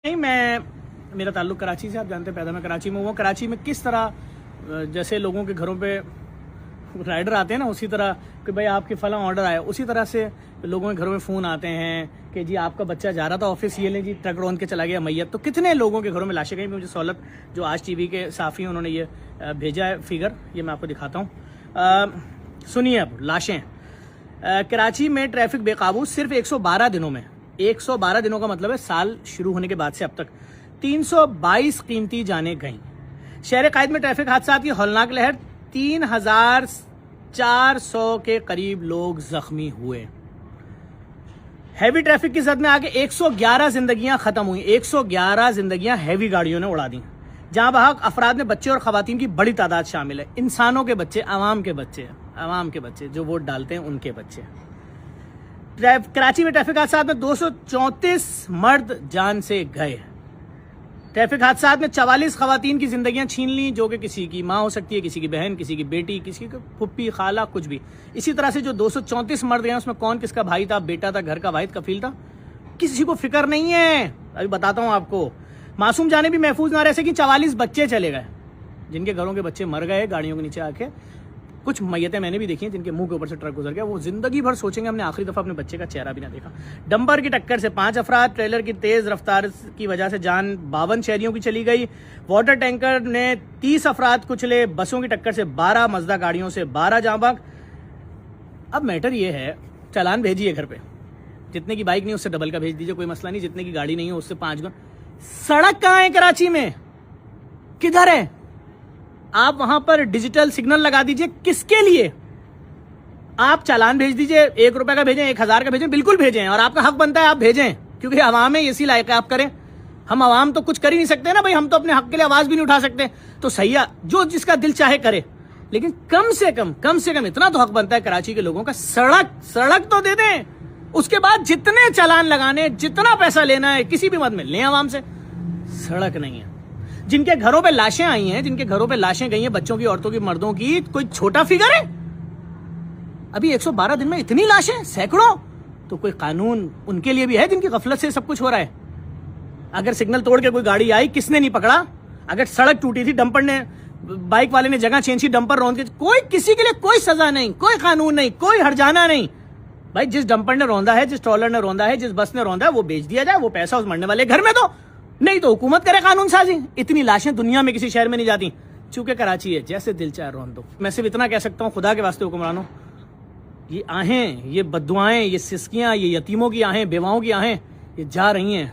نہیں، میرا تعلق کراچی سے، آپ جانتے ہیں پیدا میں کراچی میں ہوا. کراچی میں کس طرح جیسے لوگوں کے گھروں پہ رائڈر آتے ہیں نا، اسی طرح کہ بھائی آپ کے فلاں آرڈر آیا، اسی طرح سے لوگوں کے گھروں میں فون آتے ہیں کہ جی آپ کا بچہ جا رہا تھا آفس، یہ لیں جی ٹرک رون کے چلا گیا میت. تو کتنے لوگوں کے گھروں میں لاشیں گئی. مجھے سہولت جو آج ٹی وی کے صحافی ہیں انہوں نے یہ بھیجا ہے فگر، یہ میں آپ کو دکھاتا ہوں. سنیے اب لاشیں. کراچی میں ٹریفک بے قابو صرف 112 دنوں میں، 112 دنوں کا مطلب ہے سال شروع ہونے کے بعد سے اب تک 322 قیمتی جانیں گئیں. شہر قائد میں ٹریفک حادثات کی ہولناک لہر، 3400 کے قریب لوگ زخمی ہوئے. ہیوی ٹریفک کی زد میں آگے 111 زندگیاں ختم ہوئیں. 111 زندگیاں ہیوی گاڑیوں نے اڑا دیں. جہاں بحق افراد میں بچے اور خواتین کی بڑی تعداد شامل ہے. انسانوں کے بچے، عوام کے بچے جو ووٹ ڈالتے ہیں ان کے بچے. کراچی میں ٹریفک حادثات میں 234 مرد جان سے گئے. ٹریفک حادثات میں 44 خواتین کی زندگیاں چھین لیں، جو کہ کسی کی ماں ہو سکتی ہے، کسی کی بہن، کسی کی بیٹی، کسی کی پھپھی، خالہ، کچھ بھی. اسی طرح سے جو 234 مرد گئے اس میں کون کس کا بھائی تھا، بیٹا تھا، گھر کا واحد کفیل تھا، کسی کو فکر نہیں ہے. ابھی بتاتا ہوں آپ کو. معصوم جانیں بھی محفوظ نہ رہ سکیں. 44 بچے چلے گئے، جن کے گھروں کے بچے مر گئے گاڑیوں کے نیچے آ کے. کچھ میتیں میں نے بھی دیکھی ہیں جن کے منہ کے اوپر سے ٹرک گزر گیا. وہ زندگی بھر سوچیں گے ہم نے آخری دفعہ اپنے بچے کا چہرہ بھی نہ دیکھا. ڈمپر کی ٹکر سے 5 افراد، ٹریلر کی تیز رفتار کی وجہ سے جان 52 شہریوں کی چلی گئی. واٹر ٹینکر نے 30 افراد کچلے. بسوں کی ٹکر سے 12 مزدہ گاڑیوں سے 12 جاں بحق. اب میٹر یہ ہے، چالان بھیجیے گھر پہ. جتنے کی بائک نہیں اس سے ڈبل کا بھیج دیجیے، کوئی مسئلہ نہیں. جتنے کی گاڑی نہیں ہے اس سے 5 گنا. سڑک کہاں ہے کراچی میں؟ کدھر ہے؟ آپ وہاں پر ڈیجیٹل سگنل لگا دیجئے. کس کے لیے؟ آپ چالان بھیج دیجئے، 1 روپے کا بھیجیں، 1000 کا بھیجیں، بالکل بھیجیں، اور آپ کا حق بنتا ہے آپ بھیجیں، کیونکہ عوام ہے، اسی لائق ہے آپ کریں. ہم عوام تو کچھ کر ہی نہیں سکتے نا بھائی، ہم تو اپنے حق کے لیے آواز بھی نہیں اٹھا سکتے. تو صحیح ہے، جو جس کا دل چاہے کرے، لیکن کم سے کم اتنا تو حق بنتا ہے کراچی کے لوگوں کا. سڑک تو دے دیں. اس کے بعد جتنے چالان لگانے، جتنا پیسہ لینا ہے کسی بھی مد میں لیں عوام سے. سڑک نہیں ہے. جن کے گھروں پہ لاشیں آئی ہیں، جن کے گھروں پہ لاشیں گئی ہیں، بچوں کی، عورتوں کی، مردوں کی، کوئی چھوٹا فگر ہے؟ ابھی 112 دن میں اتنی لاشیں، سینکڑوں. تو کوئی قانون ان کے لیے بھی ہے جن کی غفلت سے سب کچھ ہو رہا ہے. اگر سگنل توڑ کے کوئی گاڑی آئی، کس نے نہیں پکڑا؟ اگر سڑک ٹوٹی تھی، ڈمپر نے، بائک والے نے جگہ چینج کی، ڈمپر روند کے، کوئی کسی کے لیے کوئی سزا نہیں، کوئی قانون نہیں، کوئی ہرجانہ نہیں. بھائی جس ڈمپر نے روندا ہے، جس ٹرالر نے روندا ہے، جس بس نے روندا ہے، وہ بیچ دیا جائے. وہ پیسہ اس مرنے والے گھر میں دو. نہیں تو حکومت کرے قانون سازی. اتنی لاشیں دنیا میں کسی شہر میں نہیں جاتی. چونکہ کراچی ہے، جیسے دل چاہے رون دو. میں صرف اتنا کہہ سکتا ہوں، خدا کے واسطے حکمرانوں، یہ آہیں، یہ بددعائیں، یہ سسکیاں، یہ یتیموں کی آہیں، بیواؤں کی آہیں، یہ جا رہی ہیں.